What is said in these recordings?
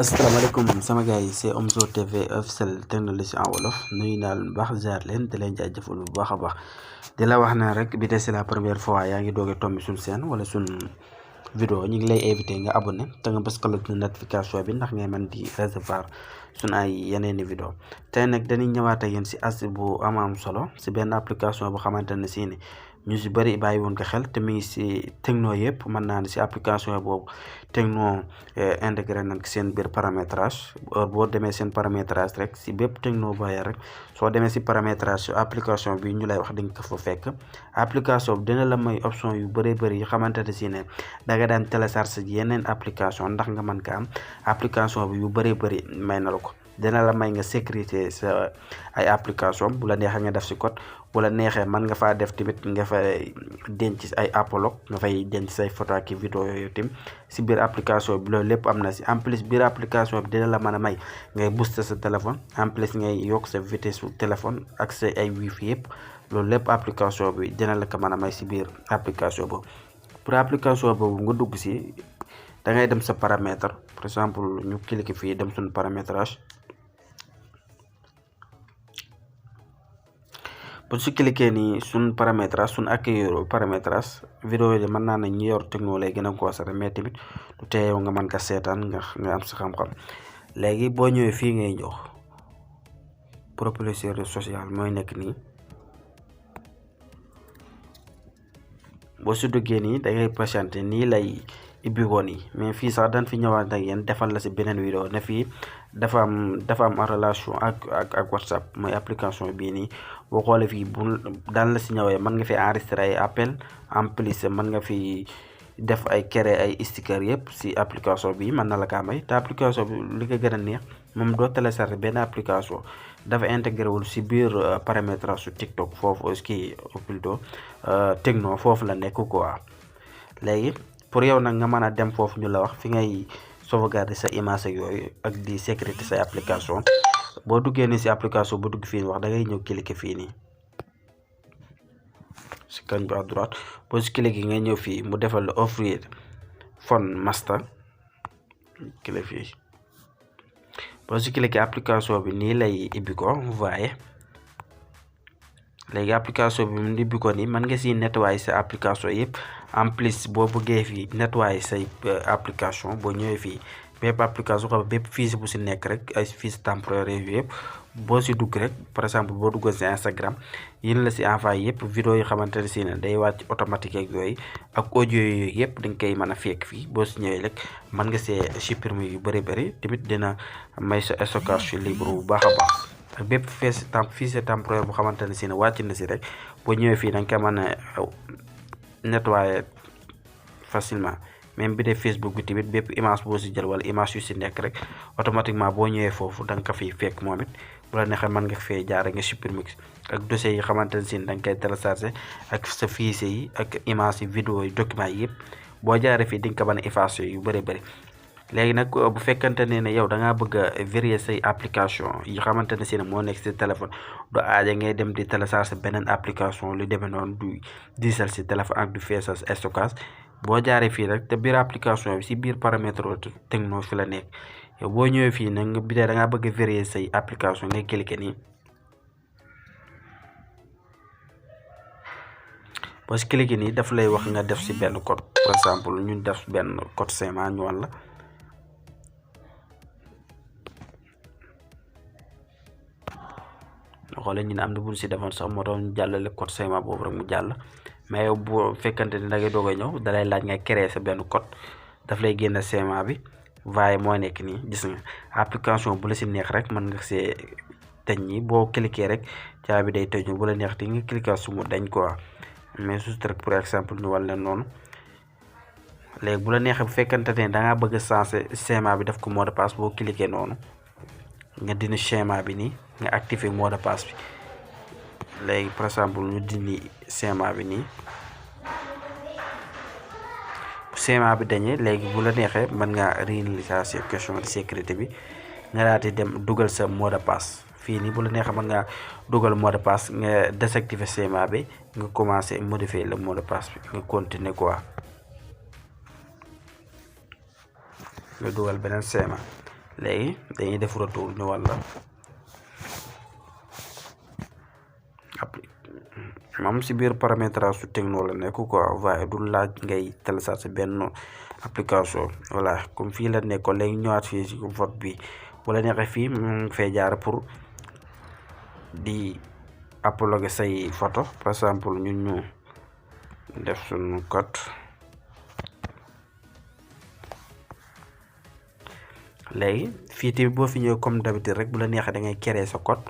asalaamaaleykum sama gars yi c'est Omzo TV officiel technologie en wolof nuyu naa leen bu baax ziar leen di leen jaajëfal bu baax a baax di la wax na rek bi tey c'est la première fois yaa ngi doog a tombé suñ seen wala suñ vidéo ñu ngi lay invité nga abonné te nga bës cloche de notification bi ndax ngay mën di recevoir suñ ay yeneeni vidéo tey nag dañuy ñëwaat ak yéen si as bu am solo si benn application bu xamante ne si ni ñu si bëri bàyyi woon ko xel te mi ngi si Tecno yëpp mën naa ne si application boobu Tecno intégré nañ ko seen biir paramétrage boo demee seen paramétrage rek si bépp Tecno booy rek soo demee si paramétrage application bi ñu lay wax di nga ko fa fekk application bi dina la may option yu bëree bëri yu xamante ne si ne da nga daan télécharge yeneen application ndax nga mën ka am application bi yu bëree bëri may na la ko dina la may nga sécurité sa ay application bu la neexee nga def si code bu la neexee mën nga faa def tamit nga fay denc ay apolog nga fay denc say photo ak vidéo yooyu tim si biir application bi loolu lépp am na si en plus biir application bi dina la mën a may ngay booster sa téléphone en plus ngay yokk sa vitesse su téléphone ak sa ay wifi yëpp loolu lépp application bi dina la ko mën a may si biir application boobu pour application boobu nga dugg si da ngay dem sa paramètre par exemple ñu cliquer fii dem suñu paramétrage bu su cliquer nii suñ paramétrage suñ accueillir paramétrage vidéo yi de mën naa ne ñu yor Tecno lay gën a concerné mais tamit du tee yow nga mën ka seetaan nga am sa xam-xam léegi boo ñëwee fii ngay ñëw propriétaire social mooy nekk nii boo si duggee nii da ngay patienté nii lay ibbi woon yi mais fii sax dañ fi ñëwaat ak yéen defal la si beneen vidéo ne fii dafa am en relation ak WhatsApp mooy application bii nii boo xoolee fii bu daan la si ñëwee mën nga fi enregistré ay appel en plus mën nga fi def ay créer ay sticker yëpp si application bi mën na la kaa may te application bi li ko gën a neex moom doo télécharger benn application dafa intégré wul si biir paramétrage su TikTok foofu kii plutôt Tecno foofu la nekk quoi léegi pour yow nag nga mën a dem foofu ñu la wax fi ngay sauvegarder sa image ak yooyu ak di sécurité say application boo duggee ni si application bu dugg fii wax da ngay ñëw cliquer fii nii si kañ bi à droite boo si cliquer ngay ñëw fii mu defal la offrir phone master cliquer fii boo si cliquer application bi nii lay ibbi ko voyez léegi application bi mu ibbi ko nii mën nga si nettoyer sa application yëpp en plus boo bëggee fii nettoyer say application boo ñëwee fii bépp application xam bépp fichier bu si nekk rek ay fichier temporaire yooyu yëpp boo si dugg rek par exemple boo duggoon si Instagram yéen la si envoyé yëpp vidéo yi xamante ne si ne day wàcc automatique ak yooyu ak audio yooyu yëpp dañ koy mën a fekk fii boo si ñëwee rek mën nga see supprimer yu bëri tamit dina may sa stockage libre bu baax a baax ak bépp fichier temporaire bu xamante ne si ne wàcc na si rek boo ñëwee fii da nga ko mën a nettoyer facilement même bi dee Facebook bi tamit bépp image boo si jël wala image yu si nekk rek automatiquement boo ñëwee foofu da nga ko fiy fekk moom it bu la neexee mën nga fee jaar nga supprimer ak dossiers yi xamante ne si da nga koy télécharger ak sa fichier yi ak image yi vidéo yi documents yi yëpp boo jaaree fii di nga ko mën a effacer yu bëri léegi nag bu fekkante ne yow da ngaa bëgg a vérifier say application yi xamante ne si ne moo nekk si téléphone du aaja ngay dem di télécharger beneen application lu demee noonu du diisal si téléphone ak du feesal stockage boo jaaree fii rek te biir application bi si biir paramètre Tecno fi la nekk yow boo ñëwee fii nag nga bi dee da ngaa bëgg a vérifier say application ngay cliquer nii boo si cliquer nii daf lay wax nga def si benn code par exemple ñun def benn code CMA ñu wan la xoolee ñu ne am na buñ si defoon sax moo tax ñu jàllale code CMA boobu rek mu jàll mais yow boo fekkante ni da ngay doog a ñëw dalay laaj nga créer sa benn code daf lay génn CMA bi waaye moo nekk nii gis nga application bu la si neex rek mën nga see tëj ñi boo cliquer rek caabi day tëju bu la neex te nga cliquer su mu dañ quoi mais juste rek pour exemple ñu wal leen noonu léegi bu la neexee bu fekkante ne da ngaa bëgg a changer CMA bi def ko mot de passe boo cliquer noonu nga dindi schéma bi nii nga activer mot de passe bi léegi par exemple ñu dindi schéma bi nii schéma bi dañee léegi bu la neexee mën ngaa réinitialiser question de sécurité bi nga daal di dem dugal sa mot de passe fii nii bu la neexee mën ngaa dugal mot de passe nga désactiver schéma bi nga commencer modifier le mot de passe bi nga continuer quoi nga dugal beneen schéma léegi dañuy def retour ñu walla moom si biir paramétrage su Tecno la nekk quoi waaye du laaj ngay télécharger benn application voilà comme fii la nekkoon léegi ñëwaat fii si vote bi bu la neexee fii mu fay jaar pour di uploader say photo par exemple ñun ñu def suñu code léegi fii tamit boo fi ñëwee comme d'habitude rek bu la neexee da ngay créer sa code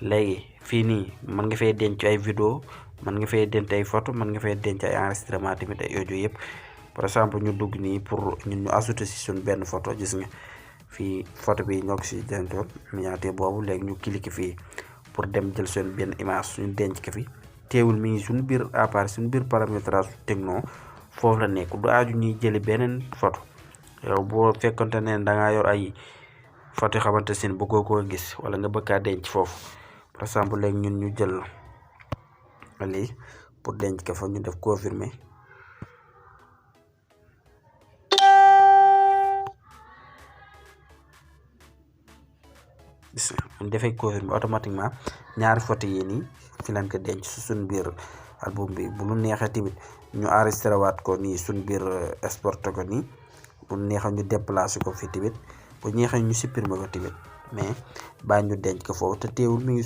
léegi fii nii mën nga fay denc ay vidéo mën nga fay denc ay photo mën nga fay denc ay enregistrement tamit ay audio yëpp par exemple ñu dugg nii pour ñun ñu ajouter si suñ benn photo gis nga fii photo bi ñoo ko si dencoon miniature boobu léegi ñu cliquer fii pour dem jël seen benn image suñu denc ko fi teewul mi ngi suñu biir appareil suñu biir paramétrage Tecno foofu la nekk du aaju ñuy jëli beneen photo yow boo fekkonte ne da ngaa yor ay photo yoo xamante ne bëggoo koo gis wala nga bëgg kaa denc foofu par exemple léegi ñun ñu jël lii pour denc ko fa ñu def confirmer gis nga bu ñu defee confirmer automatiquement ñaari photo yi nii fi lañ ko denc su suñ biir album bi bu ñu neexee tamit ñu enregistré waat ko nii suñ biir exporté ko nii bu neexee ñu déplacé ko fii tamit bu neexee ñu supprimer ko tamit mais baa ñu denc ko foofu te teewul mi ngi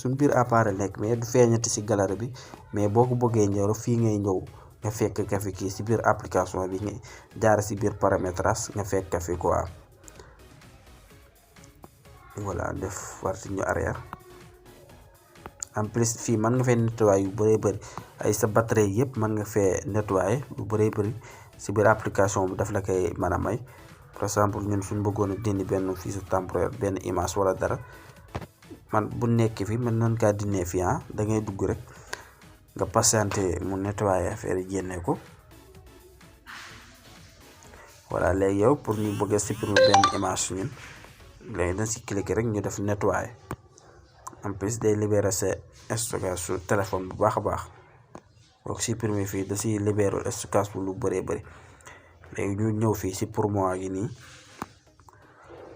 suñ biir appareil nekk mais du feeñati si galerie bi mais boo ko bëggee ñëw fii ngay ñëw nga fekk ka fi kii si biir application bi nga jaar si biir paramétrage nga fekk ka fi quoi voilà def warti ñu arrière en plus fii mën nga fay nettoyer yu bëree bëri ay sa batterie yëpp mën nga fee nettoyer lu bëree bëri si biir application bi daf la koy mën a may par exemple ñun suñ bëggoon a dindi benn fichier temporaire benn image wala dara man bu nekk fi mën nañ kaa dindee fii da ngay dugg rek nga patienté mu nettoyer affaire yi génne ko voilà léegi yow pour ñu bëgg a supprimer benn image ñun léegi dañ si cliquer rek ñu def nettoyer en plus day libérer sa stockage su téléphone bu baax a baax boo ko supprimer fii da si libérer stockage bu lu bëree bëri léegi ñu ñëw fii si pour moi gi nii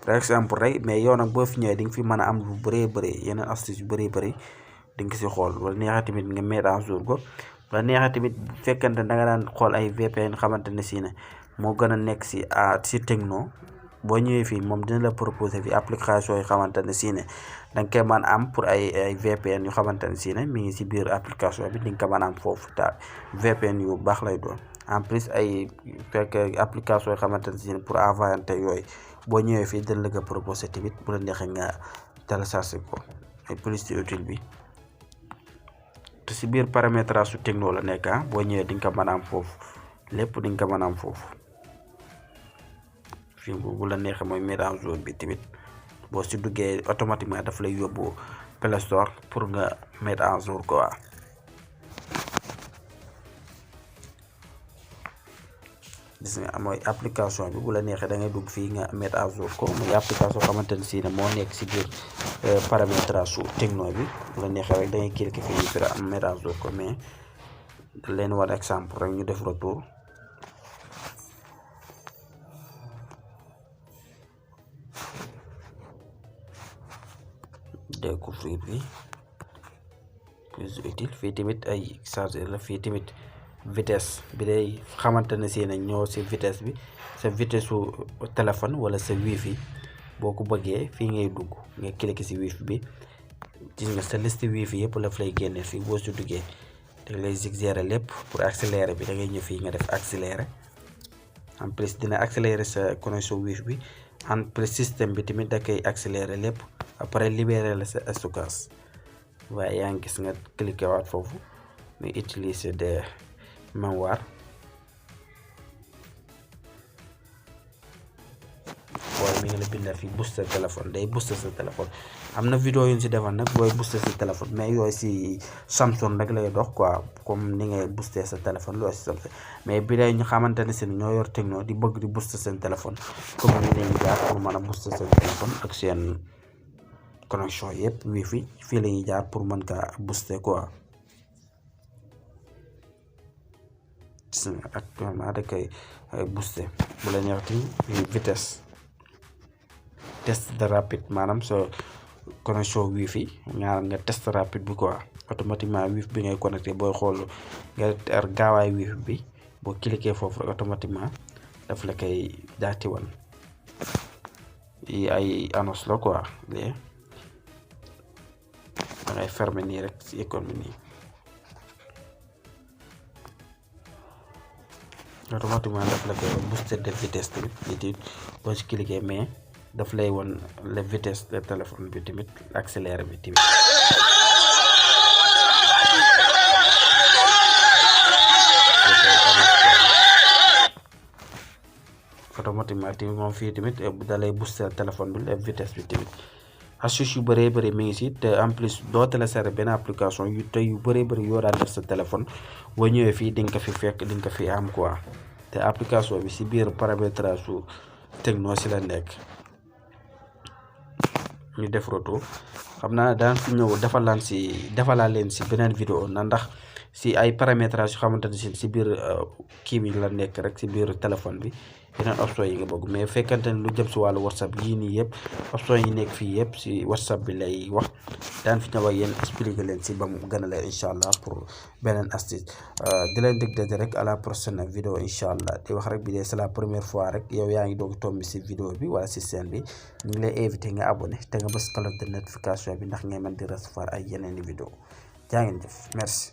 par exemple rek mais yow nag boo fi ñëwee di nga fi mën a am lu bëree bëri yeneen astuce yu bëree bëri di nga si xool wala neexee tamit nga mettre à jour ko wala neexee tamit bu fekkante da nga daan xool ay VPN xamante ne si ne moo gën a nekk si Tecno boo ñëwee fii moom dina la proposer fi application yu xamante ne si ne da nga koy mën a am pour ay VPN yu xamante ne si ne mi ngi si biir application bi di nga ko mën a am foofu ta VPN yu baax lay doon en plus ay fekk application yoo xamante ne si ne pour envoyante yooyu boo ñëwee fii dina la ko proposer tamit bu la neexee nga télécharger ko ay plus ci utile bi te si biir paramétrage su Tecno la nekk boo ñëwee di nga ko mën a am foofu lépp di nga ko mën a am foofu fii bu la neexee mooy mettre à jour bi tamit boo si duggee automatiquement daf lay yóbbu Play Store pour nga mettre à jour quoi gis nga mooy application bi bu la neexee da ngay dugg fii nga mettre à jour ko muy application xamante ne si ne moo nekk si biir paramétrage su Tecno bi bu la neexee rek da ngay cliquer fii ñu fira am mettre à jour ko mais da leen war exemple rek ñu def retour découvrir bi plus utile fii tamit ay chargeur la fii tamit vitesse bi day xamante ne si ne ñoo si vitesse bi sa vitesse su téléphone wala sa wifi boo ko bëggee fii ngay dugg nga cliquer si wifi bi gis nga sa liste wifi yëpp la fa lay génne fii boo si duggee da lay suggérer lépp pour accélérer bi da ngay ñëw fii nga def accélérer en plus dina accélérer sa connexion wifi bi en plus système bi tamit da koy accélérer lépp après libérer la sa stockage waaye yaa ngi gis nga cliquer waat foofu muy utiliser des mémoire waaye mi ngi la bindal fii booster téléphone day booster sa téléphone am na vidéo yu ñu si defal nag booy booster sa téléphone mais yooyu si Samsung rek lay dox quoi comme ni ngay booster sa téléphone loolu si Samsung mais bi day ñu xamante ne si ñoo yor Tecno di bëgg di booster seen téléphone comme ni leen jaar pour mën a booster seen téléphone ak seen connexion yëpp wifi fii la ñuy jaar pour mën kaa booster quoi actuellement da koy booster bu la neex tamit vitesse test de rapide maanaam sa connexion wifi nga test rapide bi quoi automatiquement wifi bi ngay connecté booy xool nga gaawaay wifi bi boo cliquer foofu rek automatiquement daf la koy daati wan yi ay annonce la quoi lii da ngay fermer nii rek si icône bi nii automatiquement daf la koy booster de vitesse tamit nit boo ci cliquer mais daf lay won la vitesse de téléphone bi tamit accéléré bi tamit automatiquement tamit moom fii tamit da lay booster téléphone bi la vitesse bi tamit astuce yu bëree bëri mi ngi si te en plus doo télécharger benn application yu bëree bëri yoo daan def sa téléphone boo ñëwee fii di nga ko fi fekk di nga ko fi am quoi te application bi si biir paramétrage su Tecno si la nekk ñu def retour xam naa daan fi ñëw defalaa leen si beneen vidéo na ndax si ay paramétrage yu xamante ne si biir kii bi la nekk rek si biir téléphone bi yeneen option yi nga bëgg mais fekkante ne lu jëm si wàllu whatsapp yii nii yëpp option yi nekk fii yëpp si whatsapp bi lay wax daan fi ñëw ak yéen expliqué leen si ba mu gën a leer incha allah pour beneen astuce di leen dig daje rek à la prochaine vidéo incha allah di wax rek bi dee c'est la première fois rek yow yaa ngi doog tombi si vidéo bi wala si chaîne bi ñu ngi lay invité nga abonné te nga bës cloche de notification bi ndax ngay mën di recevoir ay yeneen i vidéo jaa ngeen jëf merci